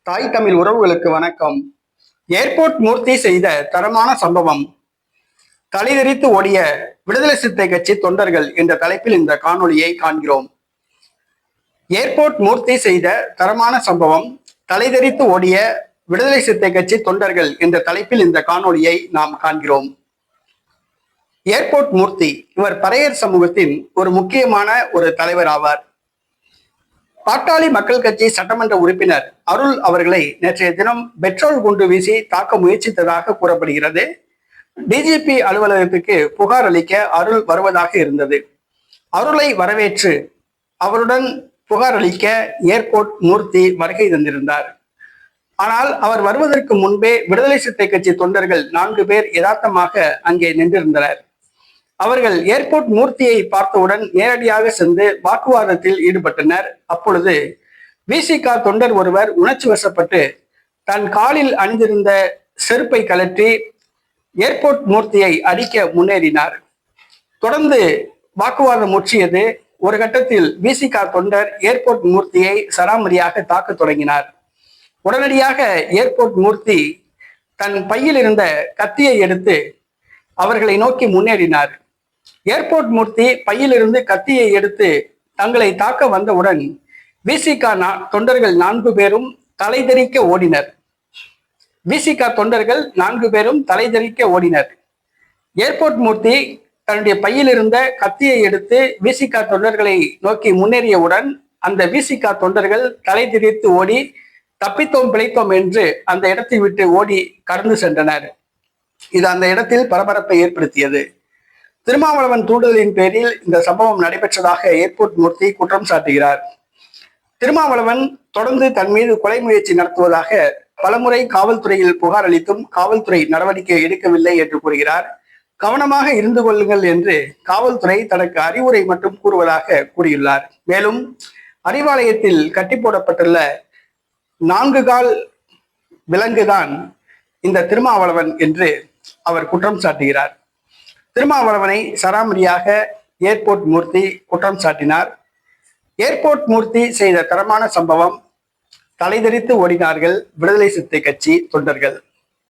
தாய் தமிழ் உறவுகளுக்கு வணக்கம். ஏர்போர்ட் மூர்த்தி செய்த தரமான சம்பவம். தலைதெறித்து ஓடிய விடுதலை சிறுத்தை கட்சி தொண்டர்கள் என்ற தலைப்பில் இந்த காணொளியை காண்கிறோம். ஏர்போர்ட் மூர்த்தி செய்த தரமான சம்பவம். தலைதெறித்து ஓடிய விடுதலை சிறுத்தை கட்சி தொண்டர்கள் என்ற தலைப்பில் இந்த காணொளியை நாம் காண்கிறோம். ஏர்போர்ட் மூர்த்தி இவர் பறையர் சமூகத்தின் ஒரு முக்கியமான ஒரு தலைவர் ஆவார். பாட்டாளி மக்கள் கட்சி சட்டமன்ற உறுப்பினர் அருள் அவர்களை நேற்றைய தினம் பெட்ரோல் குண்டு வீசி தாக்க முயற்சித்ததாக கூறப்படுகிறது. டிஜிபி அலுவலகத்துக்கு புகார் அளிக்க அருள் வருவதாக இருந்தது. அருளை வரவேற்று அவருடன் புகார் அளிக்க ஏர்போர்ட் மூர்த்தி வருகை தந்திருந்தார். ஆனால் அவர் வருவதற்கு முன்பே விடுதலை சிறுத்தை கட்சி தொண்டர்கள் 4 பேர் யதார்த்தமாக அங்கே நின்றிருந்தனர். அவர்கள் ஏர்போர்ட் மூர்த்தியை பார்த்தவுடன் நேரடியாக சென்று வாக்குவாதத்தில் ஈடுபட்டனர். அப்பொழுது விசிக தொண்டர் ஒருவர் உணர்ச்சி வசப்பட்டு தன் காலில் அணிந்திருந்த செருப்பை கழற்றி ஏர்போர்ட் மூர்த்தியை அடிக்க முன்னேறினார். தொடர்ந்து வாக்குவாதம் முற்றியது. ஒரு கட்டத்தில் விசிக தொண்டர் ஏர்போர்ட் மூர்த்தியை சராமரியாக தாக்க தொடங்கினார். உடனடியாக ஏர்போர்ட் மூர்த்தி தன் பையில் இருந்த கத்தியை எடுத்து அவர்களை நோக்கி முன்னேறினார். ஏர்போர்ட் மூர்த்தி பையிலிருந்து கத்தியை எடுத்து தங்களை தாக்க வந்தவுடன் விசிக தொண்டர்கள் 4 பேரும் தலைதெறிக்க ஓடினர். விசிக தொண்டர்கள் 4 பேரும் தலைதெறிக்க ஓடினர். ஏர்போர்ட் மூர்த்தி தன்னுடைய பையில் இருந்த கத்தியை எடுத்து விசிக தொண்டர்களை நோக்கி முன்னேறியவுடன் அந்த விசிக தொண்டர்கள் தலைதெறித்து ஓடி தப்பித்தோம் பிழைத்தோம் என்று அந்த இடத்தை விட்டு ஓடி கடந்து சென்றனர். இது அந்த இடத்தில் பரபரப்பை ஏற்படுத்தியது. திருமாவளவன் தூண்டுதலின் பேரில் இந்த சம்பவம் நடைபெற்றதாக ஏர்போர்ட் மூர்த்தி குற்றம் சாட்டுகிறார். திருமாவளவன் தொடர்ந்து தன் மீது கொலை முயற்சி நடத்துவதாக பலமுறை காவல்துறையில் புகார் அளித்தும் காவல்துறை நடவடிக்கை எடுக்கவில்லை என்று கூறுகிறார். கவனமாக இருந்து கொள்ளுங்கள் என்று காவல்துறை தனக்கு அறிவுரை மட்டும் கூறுவதாக கூறியுள்ளார். மேலும் அறிவாலயத்தில் கட்டி போடப்பட்டுள்ள 4 கால் விலங்குதான் இந்த திருமாவளவன் என்று அவர் குற்றம் சாட்டுகிறார். திருமாவளவனை சராமரியாக ஏர்போர்ட் மூர்த்தி குற்றம் சாட்டினார். ஏர்போர்ட் மூர்த்தி செய்த தரமான சம்பவம். தலைதெறித்து ஓடினார்கள் விடுதலை சிறுத்தை கட்சி தொண்டர்கள்.